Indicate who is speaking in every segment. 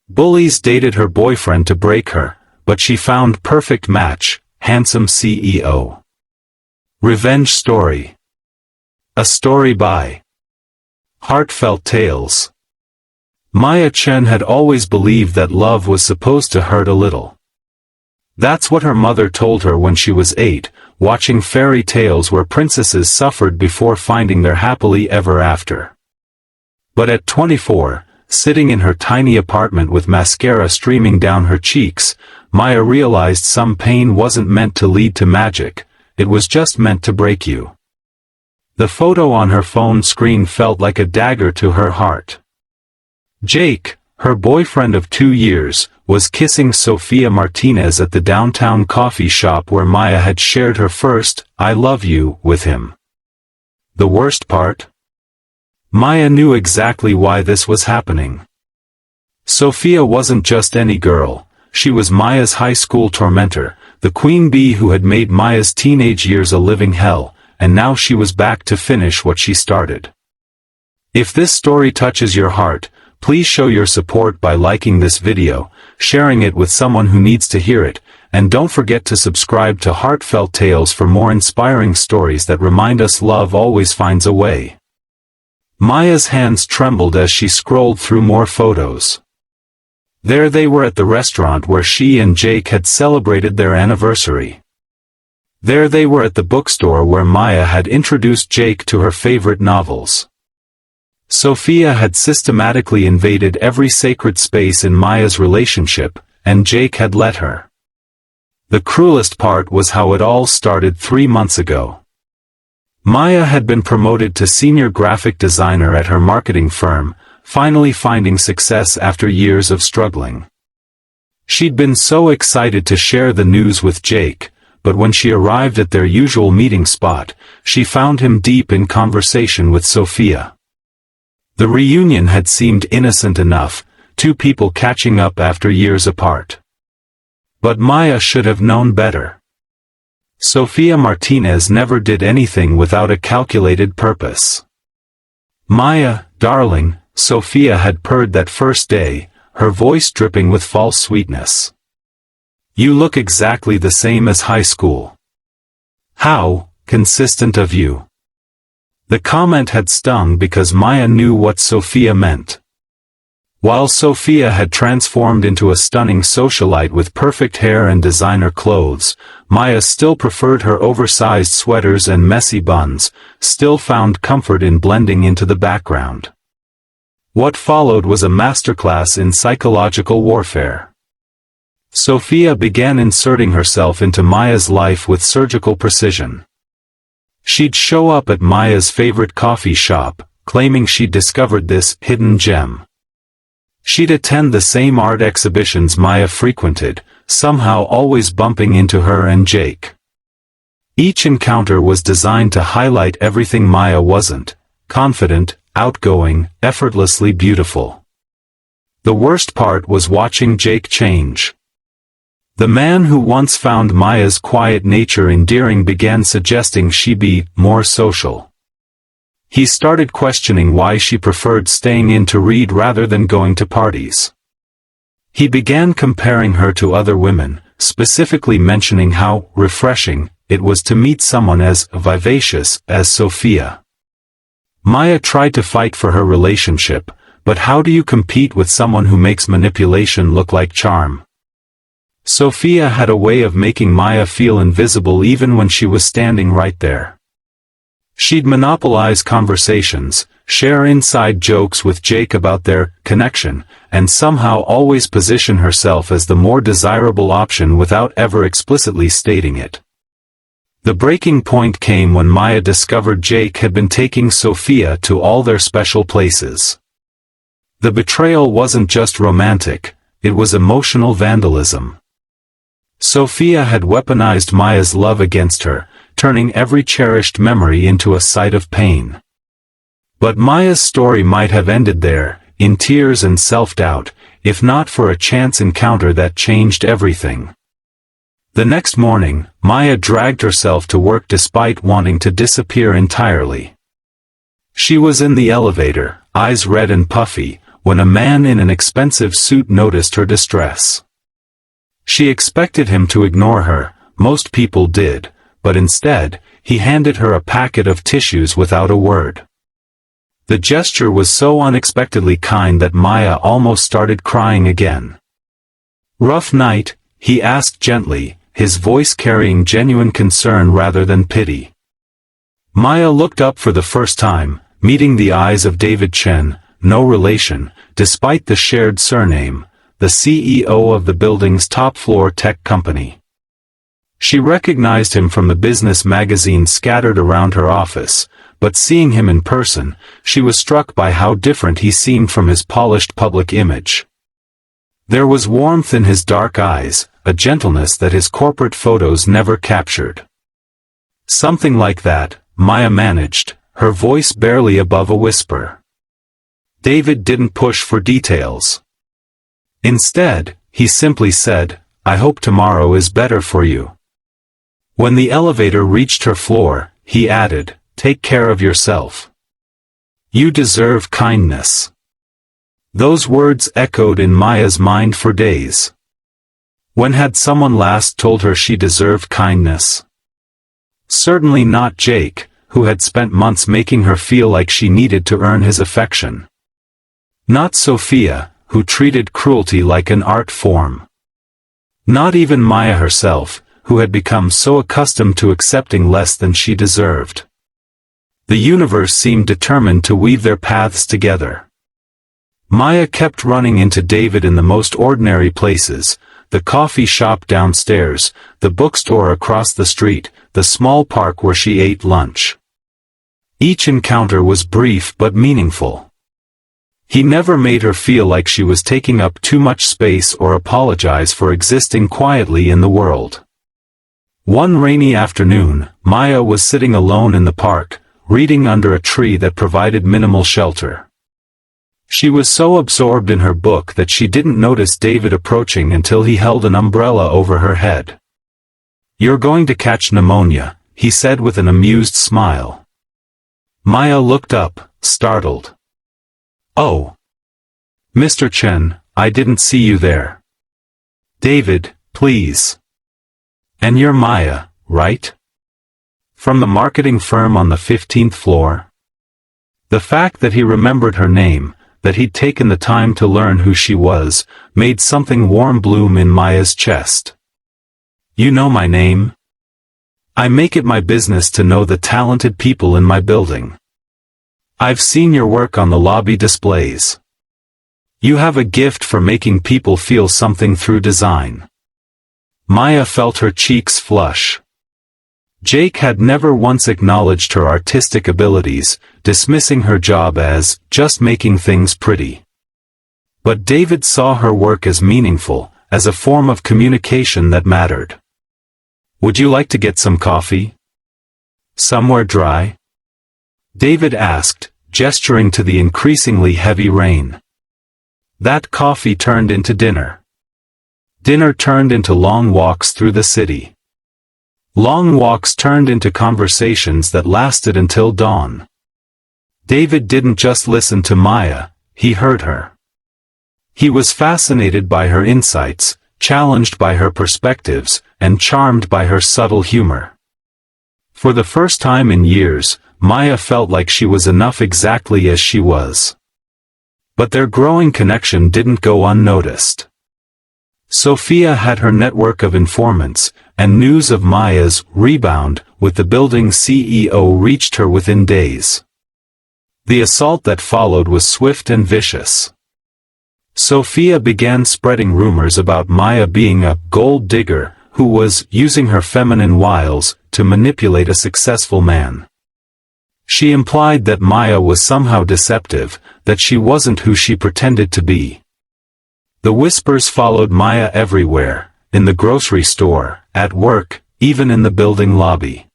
Speaker 1: Bullies dated her boyfriend to break her, but she found perfect match, handsome CEO. Revenge story. A story by Heartfelt Tales. Maya Chen had always believed that love was supposed to hurt a little. That's what her mother told her when she was 8, watching fairy tales where princesses suffered before finding their happily ever after. But at 24, sitting in her tiny apartment with mascara streaming down her cheeks, Maya realized some pain wasn't meant to lead to magic, it was just meant to break you. The photo on her phone screen felt like a dagger to her heart. Jake, her boyfriend of 2 years, was kissing Sofia Martinez at the downtown coffee shop where Maya had shared her first "I love you" with him. The worst part? Maya knew exactly why this was happening. Sofia wasn't just any girl, she was Maya's high school tormentor, the queen bee who had made Maya's teenage years a living hell, and now she was back to finish what she started. If this story touches your heart, please show your support by liking this video, sharing it with someone who needs to hear it, and don't forget to subscribe to Heartfelt Tales for more inspiring stories that remind us love always finds a way. Maya's hands trembled as she scrolled through more photos. There they were at the restaurant where she and Jake had celebrated their anniversary. There they were at the bookstore where Maya had introduced Jake to her favorite novels. Sofia had systematically invaded every sacred space in Maya's relationship, and Jake had let her. The cruelest part was how it all started 3 months ago. Maya had been promoted to senior graphic designer at her marketing firm, finally finding success after years of struggling. She'd been so excited to share the news with Jake, but when she arrived at their usual meeting spot, she found him deep in conversation with Sofia. The reunion had seemed innocent enough, 2 people catching up after years apart. But Maya should have known better. Sofia Martinez never did anything without a calculated purpose. "Maya, darling," Sofia had purred that first day, her voice dripping with false sweetness. "You look exactly the same as high school." "How consistent of you." The comment had stung because Maya knew what Sofia meant. While Sofia had transformed into a stunning socialite with perfect hair and designer clothes, Maya still preferred her oversized sweaters and messy buns, still found comfort in blending into the background. What followed was a masterclass in psychological warfare. Sofia began inserting herself into Maya's life with surgical precision. She'd show up at Maya's favorite coffee shop, claiming she'd discovered this hidden gem. She'd attend the same art exhibitions Maya frequented, somehow always bumping into her and Jake. Each encounter was designed to highlight everything Maya wasn't: confident, outgoing, effortlessly beautiful. The worst part was watching Jake change. The man who once found Maya's quiet nature endearing began suggesting she be more social. He started questioning why she preferred staying in to read rather than going to parties. He began comparing her to other women, specifically mentioning how refreshing it was to meet someone as vivacious as Sofia. Maya tried to fight for her relationship, but how do you compete with someone who makes manipulation look like charm? Sofia had a way of making Maya feel invisible even when she was standing right there. She'd monopolize conversations, share inside jokes with Jake about their connection, and somehow always position herself as the more desirable option without ever explicitly stating it. The breaking point came when Maya discovered Jake had been taking Sofia to all their special places. The betrayal wasn't just romantic, it was emotional vandalism. Sofia had weaponized Maya's love against her, turning every cherished memory into a site of pain. But Maya's story might have ended there, in tears and self-doubt, if not for a chance encounter that changed everything. The next morning, Maya dragged herself to work despite wanting to disappear entirely. She was in the elevator, eyes red and puffy, when a man in an expensive suit noticed her distress. She expected him to ignore her, most people did, but instead, he handed her a packet of tissues without a word. The gesture was so unexpectedly kind that Maya almost started crying again. "Rough night?" he asked gently, his voice carrying genuine concern rather than pity. Maya looked up for the first time, meeting the eyes of David Chen, no relation, despite the shared surname, the CEO of the building's top-floor tech company. She recognized him from the business magazines scattered around her office, but seeing him in person, she was struck by how different he seemed from his polished public image. There was warmth in his dark eyes, a gentleness that his corporate photos never captured. "Something like that," Maya managed, her voice barely above a whisper. David didn't push for details. Instead, he simply said, "I hope tomorrow is better for you." When the elevator reached her floor, he added, "Take care of yourself. You deserve kindness." Those words echoed in Maya's mind for days. When had someone last told her she deserved kindness? Certainly not Jake, who had spent months making her feel like she needed to earn his affection. Not Sophia, who treated cruelty like an art form. Not even Maya herself, who had become so accustomed to accepting less than she deserved. The universe seemed determined to weave their paths together. Maya kept running into David in the most ordinary places, the coffee shop downstairs, the bookstore across the street, the small park where she ate lunch. Each encounter was brief but meaningful. He never made her feel like she was taking up too much space or apologize for existing quietly in the world. One rainy afternoon, Maya was sitting alone in the park, reading under a tree that provided minimal shelter. She was so absorbed in her book that she didn't notice David approaching until he held an umbrella over her head. "You're going to catch pneumonia," he said with an amused smile. Maya looked up, startled. "Oh. Mr. Chen, I didn't see you there." "David, please. And you're Maya, right? From the marketing firm on the 15th floor?" The fact that he remembered her name, that he'd taken the time to learn who she was, made something warm bloom in Maya's chest. "You know my name? I make it my business to know the talented people in my building. I've seen your work on the lobby displays. You have a gift for making people feel something through design." Maya felt her cheeks flush. Jake had never once acknowledged her artistic abilities, dismissing her job as just making things pretty. But David saw her work as meaningful, as a form of communication that mattered. "Would you like to get some coffee? Somewhere dry?" David asked, gesturing to the increasingly heavy rain. That coffee turned into dinner. Dinner turned into long walks through the city. Long walks turned into conversations that lasted until dawn. David didn't just listen to Maya, he heard her. He was fascinated by her insights, challenged by her perspectives, and charmed by her subtle humor. For the first time in years, Maya felt like she was enough exactly as she was. But their growing connection didn't go unnoticed. Sophia had her network of informants, and news of Maya's rebound with the building's CEO reached her within days. The assault that followed was swift and vicious. Sophia began spreading rumors about Maya being a gold digger who was using her feminine wiles to manipulate a successful man. She implied that Maya was somehow deceptive, that she wasn't who she pretended to be. The whispers followed Maya everywhere, in the grocery store, at work, even in the building lobby.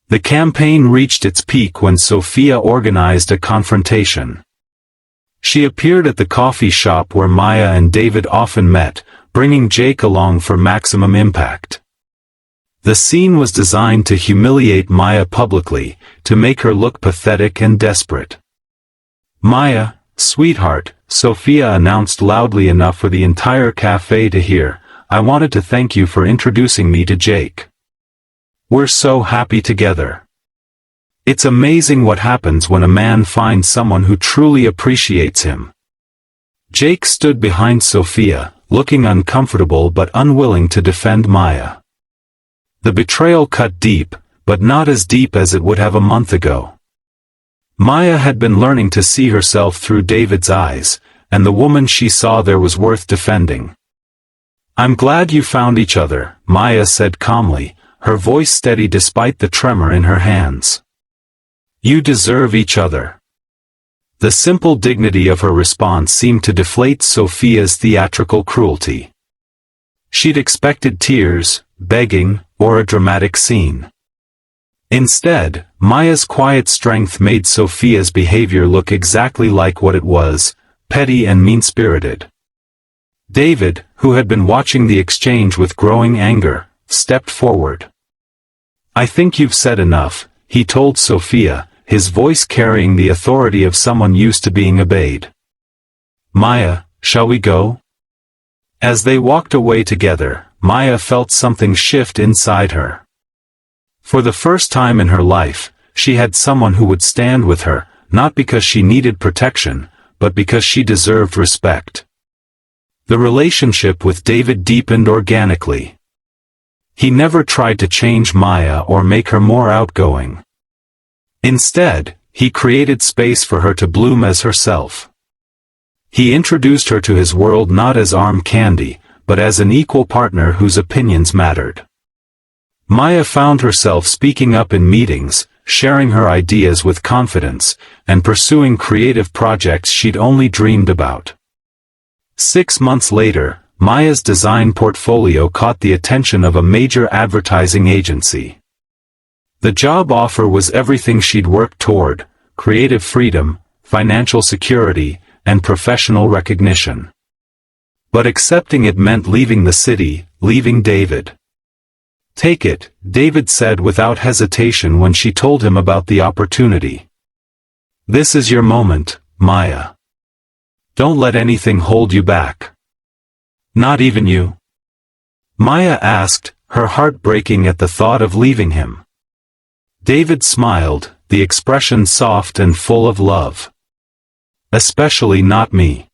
Speaker 1: The campaign reached its peak when Sophia organized a confrontation. She appeared at the coffee shop where Maya and David often met, bringing Jake along for maximum impact. The scene was designed to humiliate Maya publicly, to make her look pathetic and desperate. "Maya, sweetheart, Sophia announced loudly enough for the entire cafe to hear, "I wanted to thank you for introducing me to Jake. We're so happy together." It's amazing what happens when a man finds someone who truly appreciates him. Jake stood behind Sophia, looking uncomfortable but unwilling to defend Maya. The betrayal cut deep, but not as deep as it would have a month ago. Maya had been learning to see herself through David's eyes, and the woman she saw there was worth defending. "I'm glad you found each other," Maya said calmly, her voice steady despite the tremor in her hands. "You deserve each other." The simple dignity of her response seemed to deflate Sophia's theatrical cruelty. She'd expected tears, begging, or a dramatic scene. Instead, Maya's quiet strength made Sophia's behavior look exactly like what it was, petty and mean-spirited. David, who had been watching the exchange with growing anger, stepped forward. "I think you've said enough," he told Sophia, his voice carrying the authority of someone used to being obeyed. "Maya, shall we go?" As they walked away together, Maya felt something shift inside her. For the first time in her life, she had someone who would stand with her, not because she needed protection, but because she deserved respect. The relationship with David deepened organically. He never tried to change Maya or make her more outgoing. Instead, he created space for her to bloom as herself. He introduced her to his world not as arm candy, but as an equal partner whose opinions mattered. Maya found herself speaking up in meetings, sharing her ideas with confidence, and pursuing creative projects she'd only dreamed about. 6 months later, Maya's design portfolio caught the attention of a major advertising agency. The job offer was everything she'd worked toward: creative freedom, financial security, and professional recognition. But accepting it meant leaving the city, leaving David. "Take it," David said without hesitation when she told him about the opportunity. "This is your moment, Maya. Don't let anything hold you back." "Not even you?" Maya asked, her heart breaking at the thought of leaving him. David smiled, the expression soft and full of love. "Especially not me.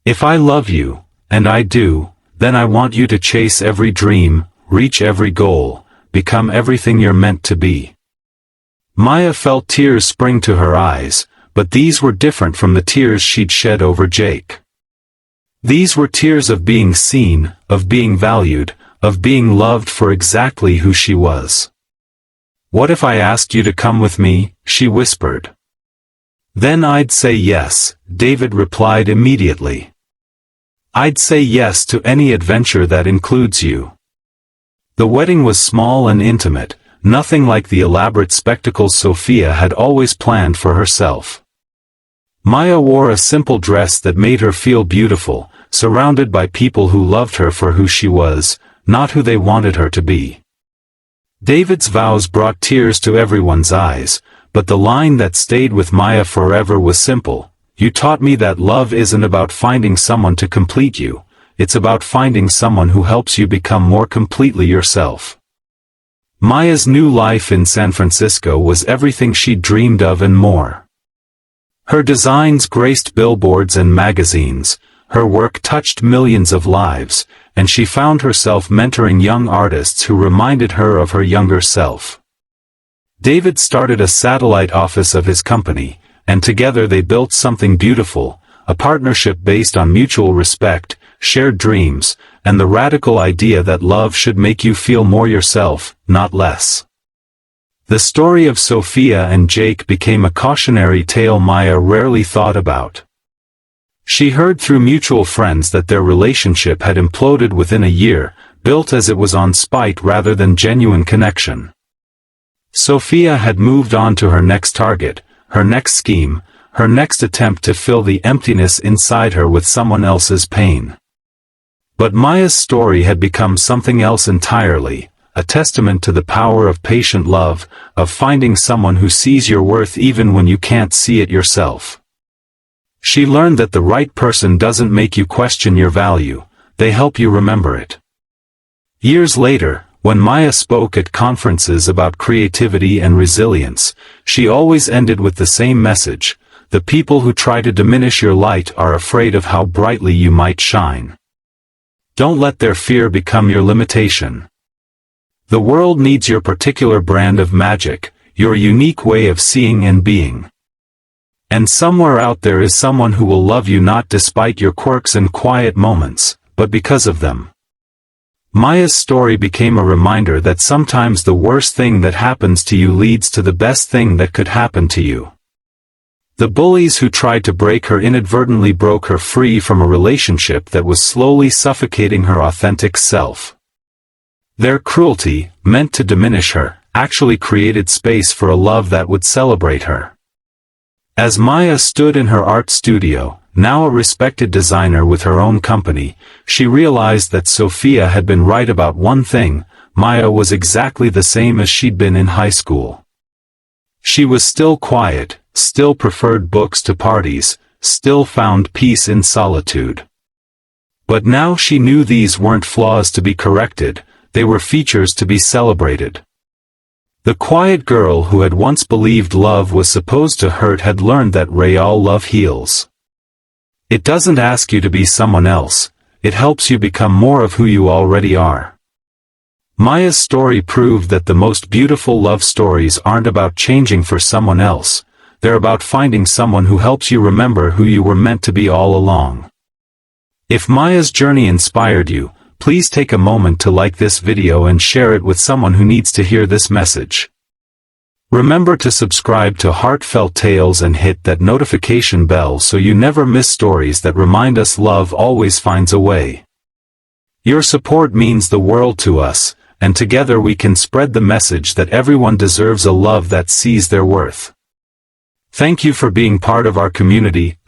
Speaker 1: If I love you, and I do, then I want you to chase every dream, reach every goal, become everything you're meant to be." Maya felt tears spring to her eyes, but these were different from the tears she'd shed over Jake. These were tears of being seen, of being valued, of being loved for exactly who she was. "What if I asked you to come with me?" she whispered. "Then I'd say yes," David replied immediately. "I'd say yes to any adventure that includes you." The wedding was small and intimate, nothing like the elaborate spectacles Sophia had always planned for herself. Maya wore a simple dress that made her feel beautiful, surrounded by people who loved her for who she was, not who they wanted her to be. David's vows brought tears to everyone's eyes, but the line that stayed with Maya forever was simple: "You taught me that love isn't about finding someone to complete you. It's about finding someone who helps you become more completely yourself." Maya's new life in San Francisco was everything she'd dreamed of and more. Her designs graced billboards and magazines, her work touched millions of lives, and she found herself mentoring young artists who reminded her of her younger self. David started a satellite office of his company, and together they built something beautiful, a partnership based on mutual respect, shared dreams, and the radical idea that love should make you feel more yourself, not less. The story of Sophia and Jake became a cautionary tale Maya rarely thought about. She heard through mutual friends that their relationship had imploded within a year, built as it was on spite rather than genuine connection. Sophia had moved on to her next target, her next scheme, her next attempt to fill the emptiness inside her with someone else's pain. But Maya's story had become something else entirely, a testament to the power of patient love, of finding someone who sees your worth even when you can't see it yourself. She learned that the right person doesn't make you question your value, they help you remember it. Years later, when Maya spoke at conferences about creativity and resilience, she always ended with the same message: the people who try to diminish your light are afraid of how brightly you might shine. Don't let their fear become your limitation. The world needs your particular brand of magic, your unique way of seeing and being. And somewhere out there is someone who will love you not despite your quirks and quiet moments, but because of them. Maya's story became a reminder that sometimes the worst thing that happens to you leads to the best thing that could happen to you. The bullies who tried to break her inadvertently broke her free from a relationship that was slowly suffocating her authentic self. Their cruelty, meant to diminish her, actually created space for a love that would celebrate her. As Maya stood in her art studio, now a respected designer with her own company, she realized that Sophia had been right about one thing: Maya was exactly the same as she'd been in high school. She was still quiet, still preferred books to parties, still found peace in solitude. But now she knew these weren't flaws to be corrected, they were features to be celebrated. The quiet girl who had once believed love was supposed to hurt had learned that real love heals. It doesn't ask you to be someone else, it helps you become more of who you already are. Maya's story proved that the most beautiful love stories aren't about changing for someone else, they're about finding someone who helps you remember who you were meant to be all along. If Maya's journey inspired you, please take a moment to like this video and share it with someone who needs to hear this message. Remember to subscribe to Heartfelt Tales and hit that notification bell so you never miss stories that remind us love always finds a way. Your support means the world to us, and together we can spread the message that everyone deserves a love that sees their worth. Thank you for being part of our community, ****.